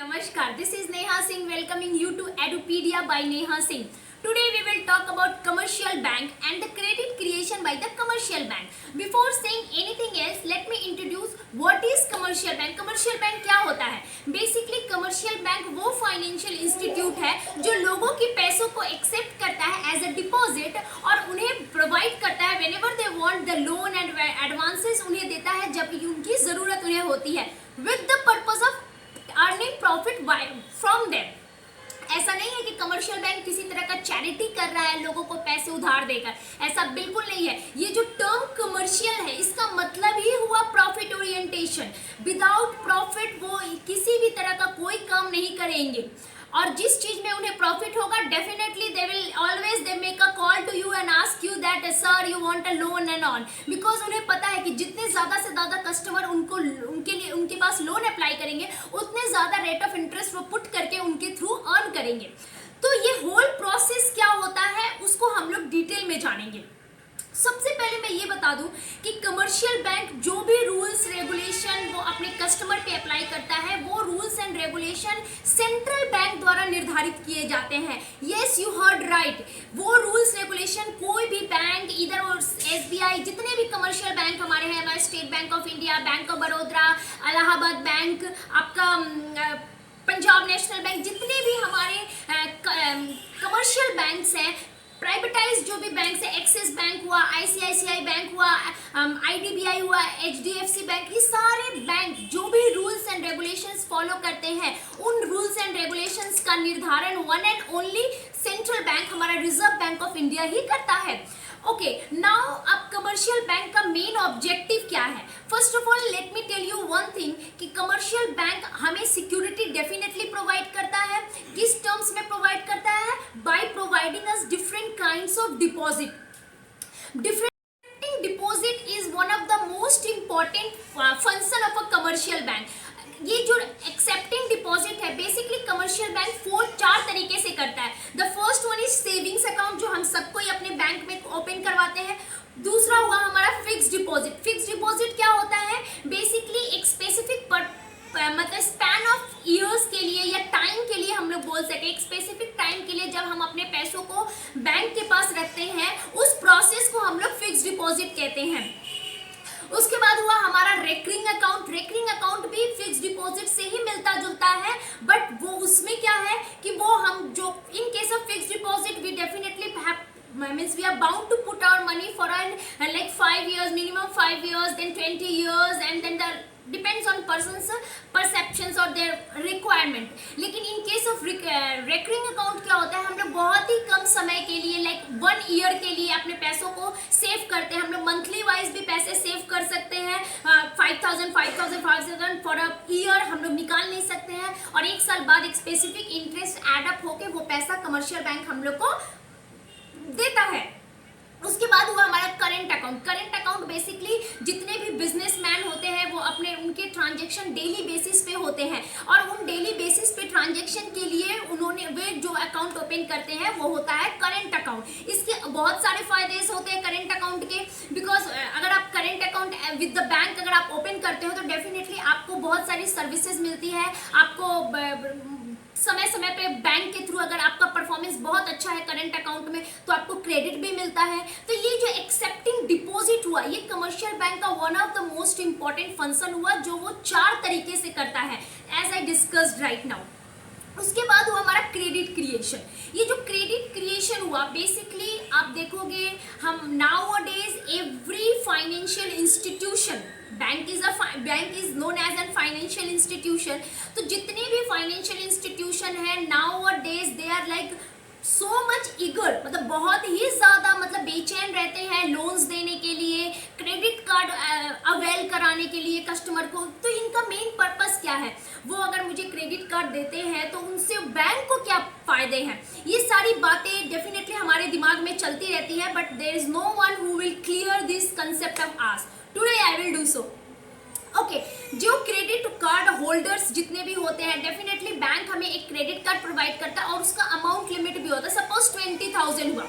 Namaskar, this is Neha Singh welcoming you to Edupedia by Neha Singh. Today we will talk about commercial bank and the credit creation by the commercial bank. Before saying anything else, let me introduce what is commercial bank. Commercial bank क्या होता है? Basically commercial bank वो financial institute है जो लोगों की पैसों को accept करता है as a deposit और उन्हें provide करता है whenever they want the loan and advances उन्हें देता है जब उनकी ज़रूरत उन्हें होती है with the purpose of earning profit from them. ऐसा नहीं है कि कमर्शियल बैंक किसी तरह का चैरिटी कर रहा है लोगों को पैसे उधार देकर, ऐसा बिल्कुल नहीं है। ये जो टर्म कमर्शियल है इसका मतलब ही हुआ प्रॉफिट ओरिएंटेशन। विदाउट प्रॉफिट वो किसी भी तरह का कोई काम नहीं करेंगे और जिस चीज में उन्हें प्रॉफिट होगा definitely they will always they make a call to you and ask you that sir you want a loan and on, because उन्हें पता है कि जितने ज़्यादा से ज़्यादा कस्टमर उनके लिए उनके पास लोन अप्लाई करेंगे उतने ज़्यादा रेट ऑफ इंटरेस्ट वो पुट करके उनके थ्रू अर्न करेंगे। तो ये होल प्रोसेस क्या होता है उसको हम लोग डिटेल में जानेंगे। सबसे पहले मैं ये बता दूं कि कमर्शियल बैंक जो भी रूल्स रेगुलेशन वो अपने कस्टमर पे अप्लाई करता है वो rules and regulation central bank द्वारा निर्धारित किए जाते हैं। यस यू हर्ड राइट, वो रूल्स रेगुलेशन कोई भी बैंक इधर SBI जितने भी कमर्शियल बैंक हमारे हैं, हमारे state bank of India, bank of Baroda, Allahabad bank, आपका पंजाब नेशनल बैंक, जितने भी हमारे कमर्शियल बैंक्स हैं, प्राइवेटाइज जो भी बैंक है, एक्सिस बैंक हुआ, ICICI बैंक हुआ, IDBI हुआ, HDFC बैंक, ये सारे बैंक जो भी रूल्स एंड रेगुलेशंस फॉलो करते हैं उन रूल्स एंड रेगुलेशंस का निर्धारण one and only central bank हमारा रिजर्व बैंक ऑफ इंडिया ही करता है। ओके, नाउ अब कमर्शियल बैंक का मेन ऑब्जेक्टिव क्या है? First of all let me tell you one thing कि कमर्शियल बैंक हमें सिक्योरिटी डेफिनेटली प्रोवाइड करता है। किस टर्म्स में प्रोवाइड करता है? By providing us different kinds of deposit. Different deposit is one of the most important function of a commercial bank. ये जो एक्सेप्टिंग डिपॉजिट है बेसिकली कमर्शियल बैंक चार तरीके से करता है। The first one is savings account जो हम सबको ही अपने बैंक में ओपन करवाते हैं। दूसरा हुआ हमारा फिक्स डिपॉजिट। फिक्स डिपॉजिट क्या होता है? बेसिकली एक स्पेसिफिक मतलब स्पैन ऑफ ईयर्स के लिए या टाइम के लिए हम लोग बोल सके, एक स्पेसिफिक टाइम के लिए जब हम अपने पैसों को बैंक के पास रखते हैं उस प्रोसेस को हम लोग फिक्स डिपॉजिट कहते हैं। उसके बाद हुआ हमारा रेकरिंग अकाउंट। रेकरिंग अकाउंट भी फिक्स डिपॉजिट से ही मिलता जुलता है, बट वो उसमें क्या है कि वो हम जो in case of fix deposit we definitely means we are bound to put our money for like 5 years, minimum 5 years, then 20 years, and then the depends on person's perceptions or their requirement। लेकिन in case of recurring account क्या होता है, हम लोग बहुत ही कम समय के लिए like 1 year के लिए अपने पैसों को सेव करते हैं। हम लोग मंथली वाइज भी पैसे सेव कर सकते हैं। 5,000 फॉर अ ईयर हम लोग निकाल नहीं सकते हैं और एक साल बाद एक स्पेसिफिक इंटरेस्ट एडअप होके वो पैसा कमर्शियल बैंक हम लोग को देता है। उसके बाद हुआ हमारा current account. Current account basically जितने भी बिजनेसमैन होते हैं वो अपने उनके ट्रांजैक्शन डेली बेसिस पे होते हैं और उन डेली बेसिस पे ट्रांजैक्शन के लिए उन्होंने वे जो अकाउंट ओपन करते हैं वो होता है करेंट अकाउंट। इसके बहुत सारे फायदे होते हैं करेंट अकाउंट के, बिकॉज अगर आप current account with the bank अगर आप ओपन करते हो तो डेफिनेटली आपको बहुत सारी सर्विसेज मिलती है। आपको समय समय पे बैंक के थ्रू अगर आपका परफॉर्मेंस बहुत अच्छा है करंट अकाउंट में तो आपको क्रेडिट भी मिलता है। तो ये जो एक्सेप्टिंग डिपॉजिट हुआ ये कमर्शियल बैंक का one of the most important function हुआ जो वो चार तरीके से करता है as I discussed right now. उसके बाद हुआ हमारा क्रेडिट क्रिएशन। ये जो क्रेडिट क्रिएशन हुआ बेसिकली आप देखोगे हम nowadays every financial institution bank is known as an financial institution. तो जितने भी फाइनेंशियल इंस्टीट्यूशन है nowadays they are like so much eager, मतलब बहुत ही ज़्यादा मतलब बेचैन रहते हैं लोन्स देने के लिए, क्रेडिट कार्ड अवेल कराने के लिए कस्टमर को। तो इनका मेन पर्पस क्या है? वो अगर मुझे क्रेडिट कार्ड देते हैं तो उनसे बैंक को क्या फ़ायदे हैं, ये सारी बातें डेफिनेटली हमारे दिमाग में चलती रहती है, but there is no one who will clear this concept of us. Today I will do so. Okay, जो क्रेडिट कार्ड होल्डर्स जितने भी होते हैं डेफिनेटली बैंक हमें एक क्रेडिट कार्ड प्रोवाइड करता है और उसका अमाउंट लिमिट भी होता है। सपोज 20,000 हुआ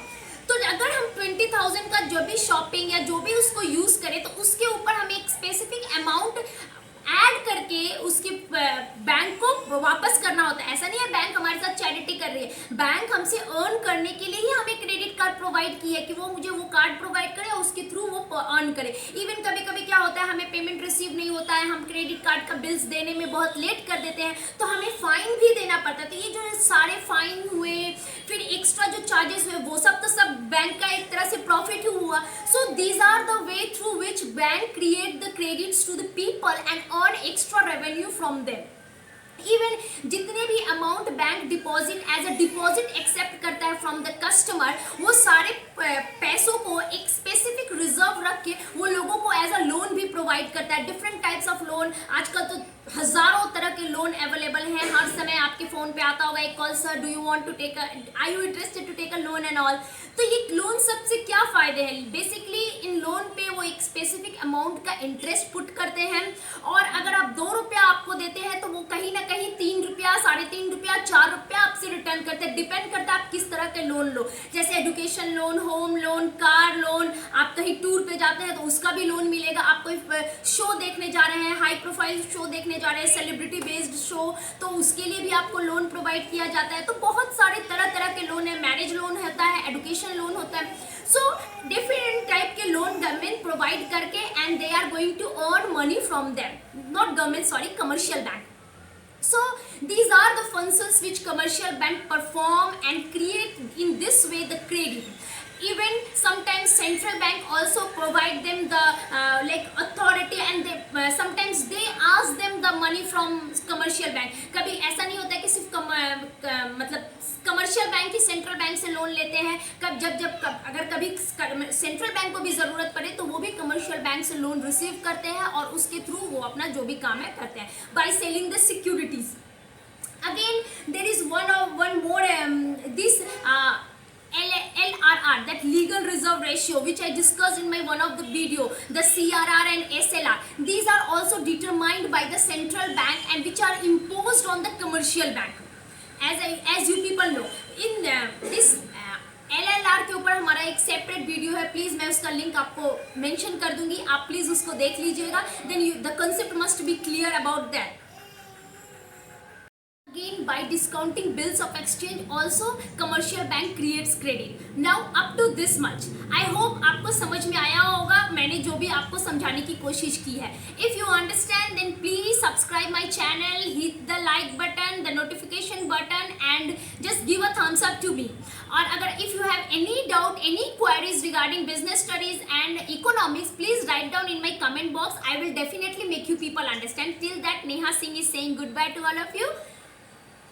तो अगर हम 20,000 का जो भी शॉपिंग या जो भी उसको यूज़ करें तो उसके ऊपर हमें एक स्पेसिफिक अमाउंट ऐड करके उसके बैंक को वापस करना होता है। ऐसा नहीं है बैंक हमारे साथ चैरिटी कर रही है, बैंक हमसे अर्न करने के लिए ही हमें क्रेडिट कार्ड प्रोवाइड की है कि वो मुझे वो कार्ड प्रोवाइड करे और उसके थ्रू वो अर्न करे। इवन कभी कभी क्या होता है, हमें पेमेंट रिसीव नहीं होता है, हम क्रेडिट कार्ड का बिल्स देने में बहुत लेट कर देते हैं, तो हमें फाइन भी देना पड़ता है। तो ये जो सारे फाइन हुए, फिर एक्स्ट्रा जो चार्जेस हुए, वो सब तो सब बैंक का एक तरह से प्रॉफिट ही हुआ। So these are the way through which bank create the credits to the people and earn extra revenue from them. Even जितने भी amount bank deposit as a deposit accept करता है फ्रॉम द कस्टमर, वो सारे पैसों को एक specific reserve रख के वो लोगों को एज अ लोन भी प्रोवाइड करता है। डिफरेंट टाइप्स ऑफ लोन, आजकल तो हजारों तरह के लोन अवेलेबल हैं, हर समय आपके फोन पे आता होगा एक call, sir do you want to take are you interested to take a loan and all. तो ये लोन सबसे क्या फायदे हैं, बेसिकली इन लोन पे वो एक स्पेसिफिक अमाउंट का इंटरेस्ट पुट करते हैं, और अगर आप 2 रुपया आपको देते हैं तो वो कहीं ना कहीं 3 रुपया, 3.5 रुपया, 4 रुपया आपसे रिटर्न करते हैं। डिपेंड करता है आप किस तरह के लोन लो, जैसे education loan, home loan, car loan, आप कहीं टूर पे जाते हैं तो उसका भी लोन मिलेगा, आप कोई शो देखने जा रहे हैं, हाई प्रोफाइल शो देखने जा रहे हैं, सेलिब्रिटी बेस्ड शो, तो उसके लिए भी आपको लोन प्रोवाइड किया जाता है। तो बहुत सारे तरह तरह के लोन है, मैरिज लोन होता है, एजुकेशन लोन होता है। सो डिफरेंट टाइप के लोन गवर्नमेंट प्रोवाइड करके and they are going to earn money from them, not government, sorry, commercial bank. So these are the functions which commercial bank perform and create in this way the credit. Even sometimes central bank also provide them the like authority, and they sometimes they ask them the money from commercial bank. कभी ऐसा नहीं होता है कि सिर्फ मतलब commercial bank ही central bank से loan लेते हैं, जब अगर कभी सेंट्रल बैंक को भी ज़रूरत पड़े तो वो भी कमर्शियल बैंक से लोन रिसीव करते हैं और उसके थ्रू वो अपना जो भी काम है करते हैं by selling the securities. Again there is one more this LRR, that legal reserve ratio, which I discussed in my one of the video, the CRR and SLR. These are also determined by the central bank and which are imposed on the commercial bank. As you people know, in this LLR के ऊपर हमारा एक separate video है, please मैं उसका link आपको mention कर दूंगी, आप प्लीज उसको देख लीजिएगा. Then the concept must be clear about that. Again, by discounting bills of exchange also commercial bank creates credit. Now up to this much, I hope आपको समझ में आया होगा मैंने जो भी आपको समझाने की कोशिश की है. If you understand then please subscribe my channel, hit the like button, the notification button and just give a thumbs up to me. और अगर if you have any doubt, any queries regarding business studies and economics, please write down in my comment box. I will definitely make you people understand. Till that, Neha Singh is saying goodbye to all of you.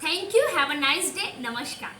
Thank you. Have a nice day. Namaskar.